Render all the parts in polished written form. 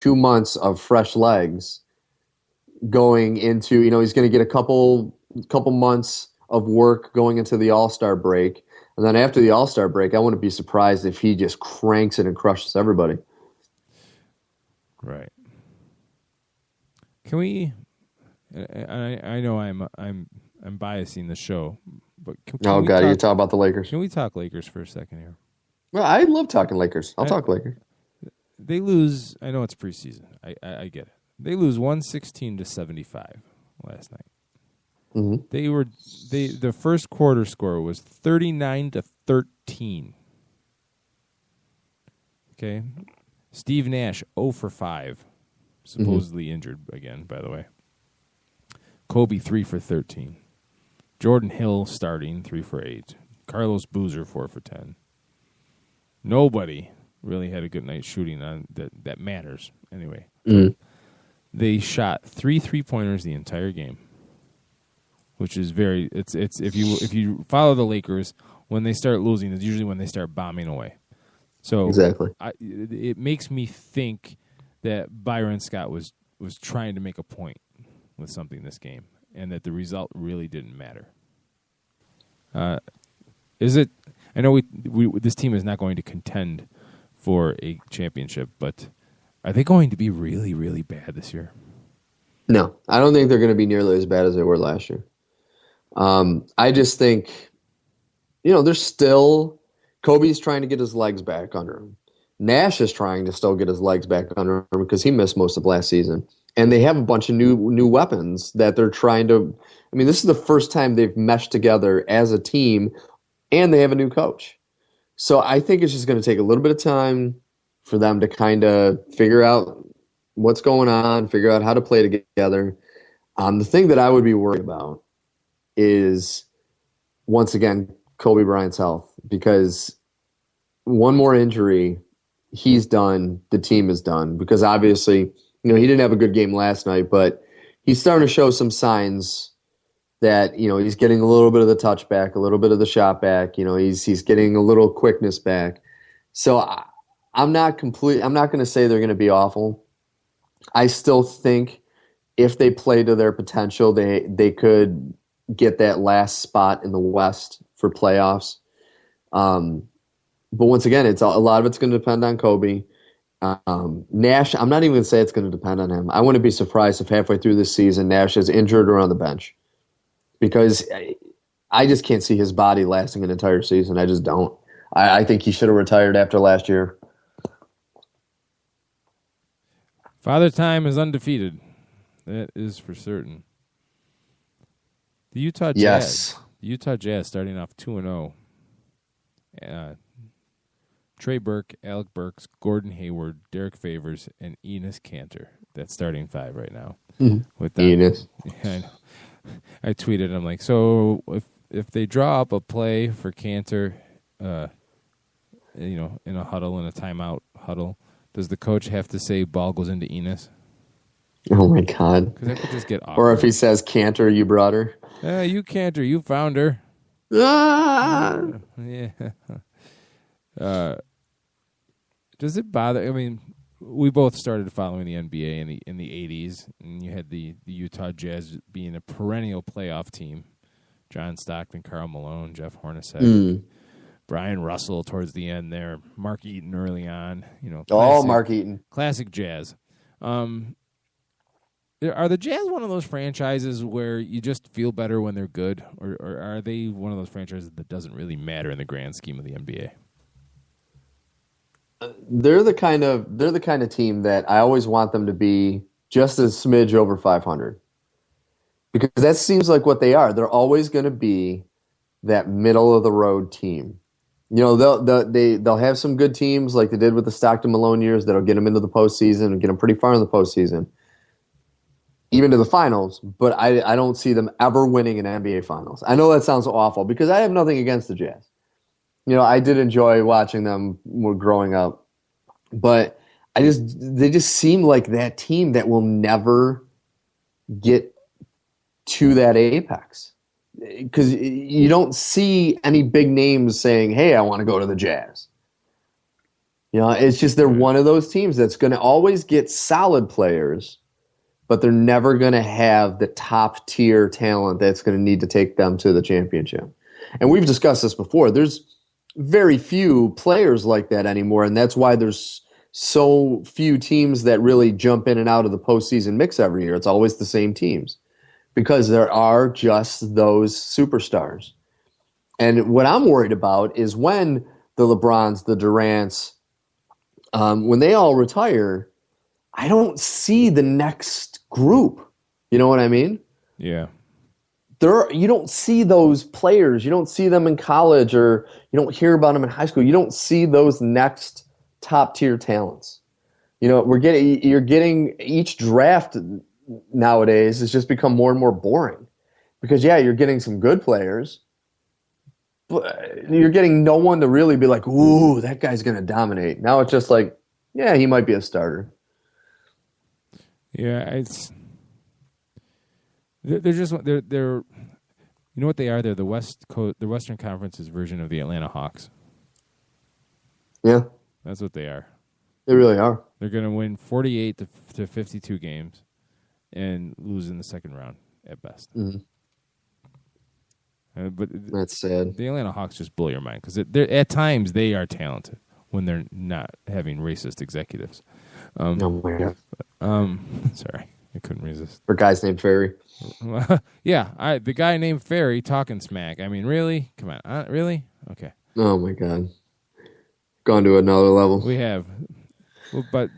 2 months of fresh legs going into, he's going to get a couple months of work going into the All-Star break. And then after the All-Star break, I wouldn't be surprised if he just cranks it and crushes everybody. Right. Can we? I know I'm biasing the show, but Oh God, you talk about the Lakers. Can we talk Lakers for a second here? Well, I love talking Lakers. I'll talk Lakers. They lose. I know it's preseason. I get it. They lose 116-75 last night. Mm-hmm. The first quarter score was 39-13. Okay. Steve Nash 0 for 5, supposedly injured again, by the way. Kobe 3 for 13. Jordan Hill starting 3 for 8. Carlos Boozer 4 for 10. Nobody really had a good night shooting on that matters anyway. They shot 3 3-pointers the entire game, which is it's if you follow the Lakers, when they start losing, it's usually when they start bombing away. So exactly, it makes me think that Byron Scott was trying to make a point with something this game, and that the result really didn't matter. Is it? I know this team is not going to contend for a championship, but are they going to be really, really bad this year? No, I don't think they're going to be nearly as bad as they were last year. I just think, there's still Kobe's trying to get his legs back under him. Nash is trying to still get his legs back under him because he missed most of last season. And they have a bunch of new weapons that they're trying to. I mean, this is the first time they've meshed together as a team, and they have a new coach. So I think it's just going to take a little bit of time for them to kind of figure out what's going on, figure out how to play together. The thing that I would be worried about is, once again, Kobe Bryant's health, because one more injury, he's done, the team is done. Because obviously, he didn't have a good game last night, but he's starting to show some signs that, he's getting a little bit of the touch back, a little bit of the shot back. He's getting a little quickness back. So I'm not going to say they're going to be awful. I still think if they play to their potential, they could get that last spot in the West for playoffs. But once again, a lot of it's going to depend on Kobe. Nash, I'm not even going to say it's going to depend on him. I wouldn't be surprised if halfway through this season Nash is injured or on the bench, because I just can't see his body lasting an entire season. I just don't. I think he should have retired after last year. Father Time is undefeated. That is for certain. The Utah Jazz. Yes. The Utah Jazz starting off 2-0. Trey Burke, Alec Burks, Gordon Hayward, Derek Favors, and Enes Kanter. That's starting 5 right now. With that, Enes. I know. I tweeted, I'm like, so if they draw up a play for Kanter, in a huddle, in a timeout huddle, does the coach have to say ball goes into Enes? Oh my God! Because that could just get awkward. Or if he says Kanter, you brought her. You Kanter, you found her. Ah! Yeah. Does it bother? I mean, we both started following the NBA in the 80s, and you had the Utah Jazz being a perennial playoff team. John Stockton, Karl Malone, Jeff Hornacek, Brian Russell towards the end there, Mark Eaton early on. Mark Eaton. Classic Jazz. Are the Jazz one of those franchises where you just feel better when they're good, or are they one of those franchises that doesn't really matter in the grand scheme of the NBA? They're the kind of team that I always want them to be just a smidge over 500, because that seems like what they are. They're always going to be that middle of the road team. They'll have some good teams like they did with the Stockton Malone years that'll get them into the postseason and get them pretty far in the postseason, even to the finals. But I don't see them ever winning an NBA Finals. I know that sounds awful because I have nothing against the Jazz. I did enjoy watching them growing up, but they just seem like that team that will never get to that apex, because you don't see any big names saying, "Hey, I want to go to the Jazz." It's just they're one of those teams that's going to always get solid players, but they're never going to have the top tier talent that's going to need to take them to the championship. And we've discussed this before. There's very few players like that anymore, and that's why there's so few teams that really jump in and out of the postseason mix every year. It's always the same teams because there are just those superstars. And what I'm worried about is when the LeBrons, the Durants, when they all retire, I don't see the next group. You know what I mean? Yeah. You don't see those players. You don't see them in college, or you don't hear about them in high school. You don't see those next top tier talents. You're getting each draft nowadays has just become more and more boring because you're getting some good players, but you're getting no one to really be like, ooh, that guy's going to dominate. Now it's just like, yeah, he might be a starter. Yeah, they're just you know what they are? They're the Western Conference's version of the Atlanta Hawks. Yeah, that's what they are. They really are. They're going to win 48 to 52 games and lose in the second round at best. Mm-hmm. But that's sad. The Atlanta Hawks just blow your mind because at times they are talented when they're not having racist executives. Oh my God. Sorry, I couldn't resist. For guys named Ferry. Yeah, the guy named Ferry talking smack. I mean, really? Come on, really? Okay. Oh my God. Gone to another level. We have, but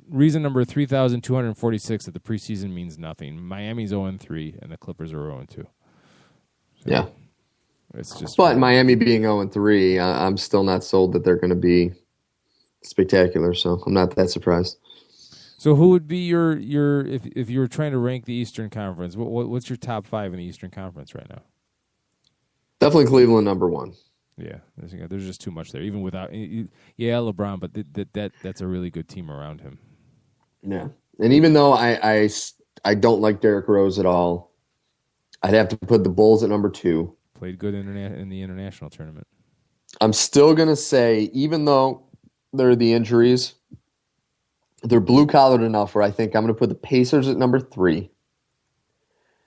reason number 3,246 that the preseason means nothing. Miami's 0-3 and the Clippers are 0-2. Yeah. It's just. But Miami being 0-3, I'm still not sold that they're going to be spectacular. So I'm not that surprised. So who would be your if you were trying to rank the Eastern Conference? What's your top 5 in the Eastern Conference right now? Definitely Cleveland number 1. Yeah, there's just too much there. Even without, LeBron, but that's a really good team around him. Yeah, and even though I don't like Derrick Rose at all, I'd have to put the Bulls at number 2. Played good in the international tournament. I'm still gonna say, even though there are the injuries, they're blue-collared enough where I think I'm going to put the Pacers at number 3.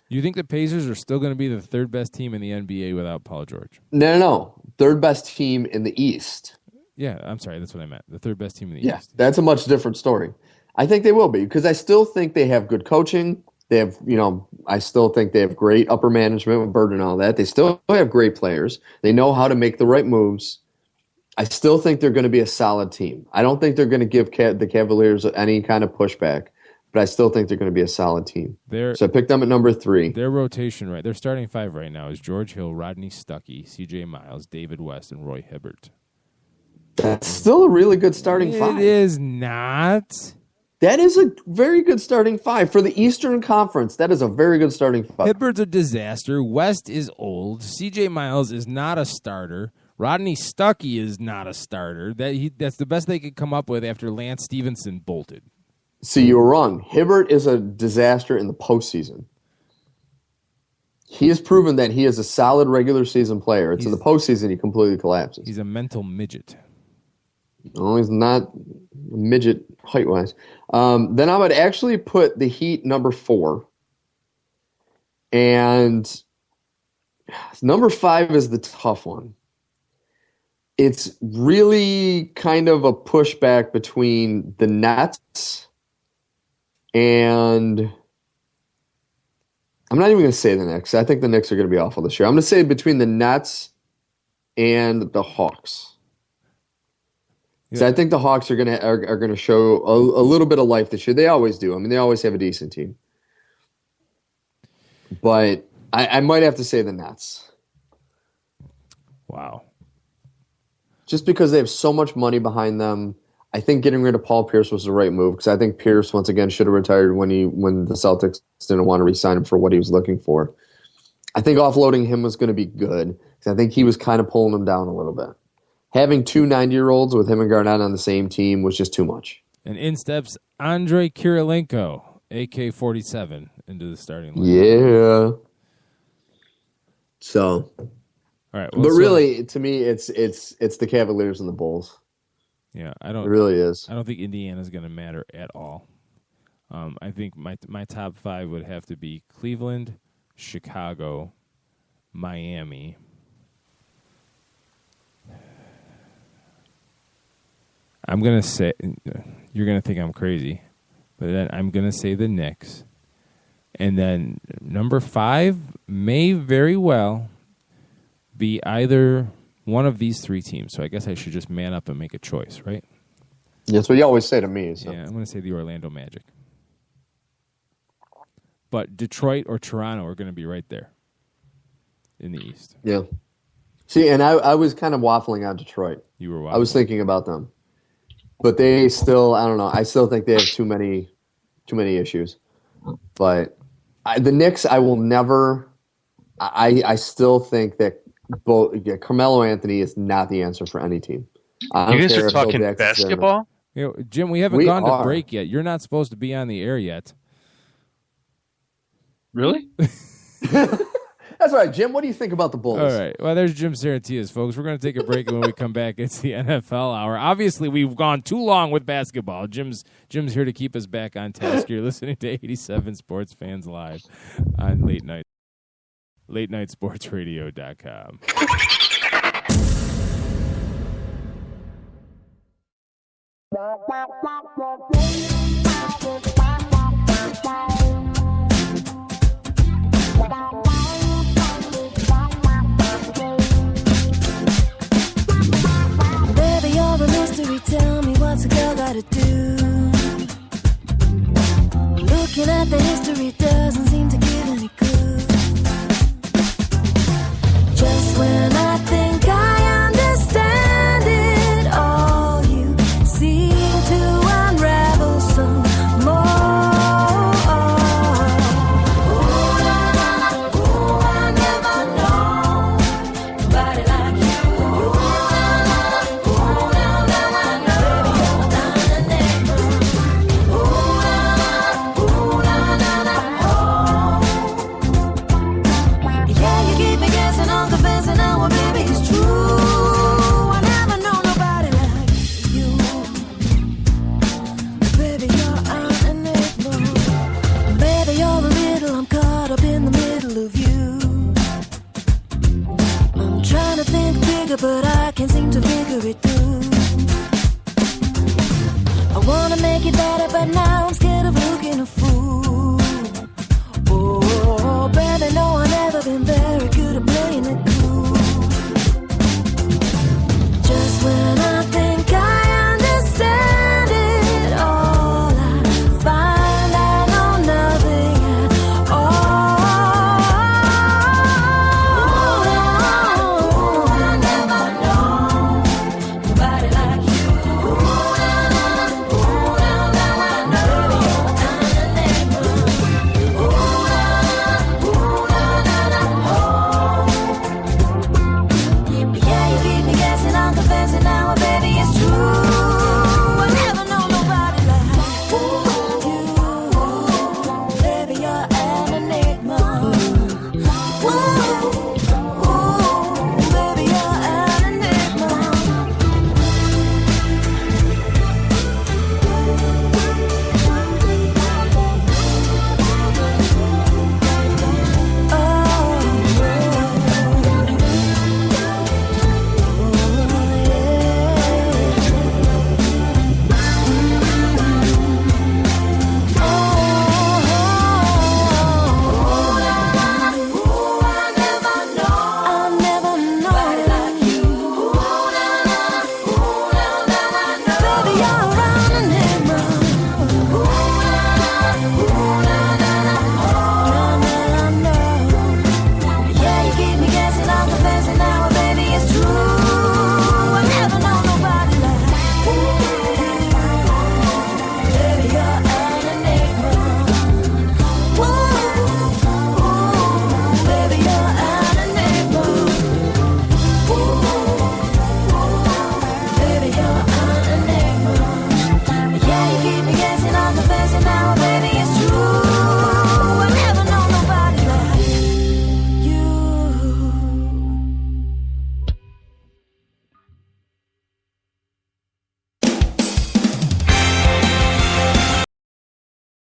You think the Pacers are still going to be the third best team in the NBA without Paul George? No. Third best team in the East. Yeah, I'm sorry. That's what I meant. The third best team in the East. Yeah, that's a much different story. I think they will be because I still think they have good coaching. They have, I still think they have great upper management with Bird and all that. They still have great players. They know how to make the right moves. I still think they're going to be a solid team. I don't think they're going to give the Cavaliers any kind of pushback, but I still think they're going to be a solid team. So I picked them at number 3. Their rotation, right? Their starting 5 right now is George Hill, Rodney Stuckey, C.J. Miles, David West, and Roy Hibbert. That's still a really good starting 5. It is not. That is a very good starting 5. For the Eastern Conference, that is a very good starting 5. Hibbert's a disaster. West is old. C.J. Miles is not a starter. Rodney Stuckey is not a starter. That's the best they could come up with after Lance Stevenson bolted. See, you were wrong. Hibbert is a disaster in the postseason. He has proven that he is a solid regular season player. It's in the postseason he completely collapses. He's a mental midget. No, he's not a midget height-wise. Then I would actually put the Heat number 4. And number 5 is the tough one. It's really kind of a pushback between the Nets and I'm not even going to say the Knicks. I think the Knicks are going to be awful this year. I'm going to say between the Nets and the Hawks. Yeah. So I think the Hawks are going to show a little bit of life this year. They always do. I mean, they always have a decent team. But I might have to say the Nets. Wow. Just because they have so much money behind them, I think getting rid of Paul Pierce was the right move because I think Pierce once again should have retired when the Celtics didn't want to re-sign him for what he was looking for. I think offloading him was going to be good because I think he was kind of pulling him down a little bit. Having 2 90-year-olds with him and Garnett on the same team was just too much. And in steps Andrei Kirilenko, AK-47, into the starting line. Yeah. So. All right, but really, to me, it's the Cavaliers and the Bulls. Yeah, It really is. I don't think Indiana's going to matter at all. I think my top 5 would have to be Cleveland, Chicago, Miami. I'm going to say, you're going to think I'm crazy, but then I'm going to say the Knicks. And then number 5 may very well be either one of these 3 teams. So I guess I should just man up and make a choice, right? That's what you always say to me. So. Yeah, I'm going to say the Orlando Magic. But Detroit or Toronto are going to be right there in the East. Yeah. See, and I was kind of waffling on Detroit. You were waffling. I was thinking about them. But they still, I don't know. I still think they have too many issues. But the Knicks, I will never. I still think that Carmelo Anthony is not the answer for any team. You guys are talking basketball? Jim, we haven't gone to break yet. You're not supposed to be on the air yet. Really? That's right, Jim. What do you think about the Bulls? All right. Well, there's Jim Saranteas, folks. We're going to take a break, and when we come back, it's the NFL Hour. Obviously, we've gone too long with basketball. Jim's here to keep us back on task. You're listening to 87 Sports Fans Live on LateNightSportsRadio.com. Tell me what's a girl gotta do. Looking at the history.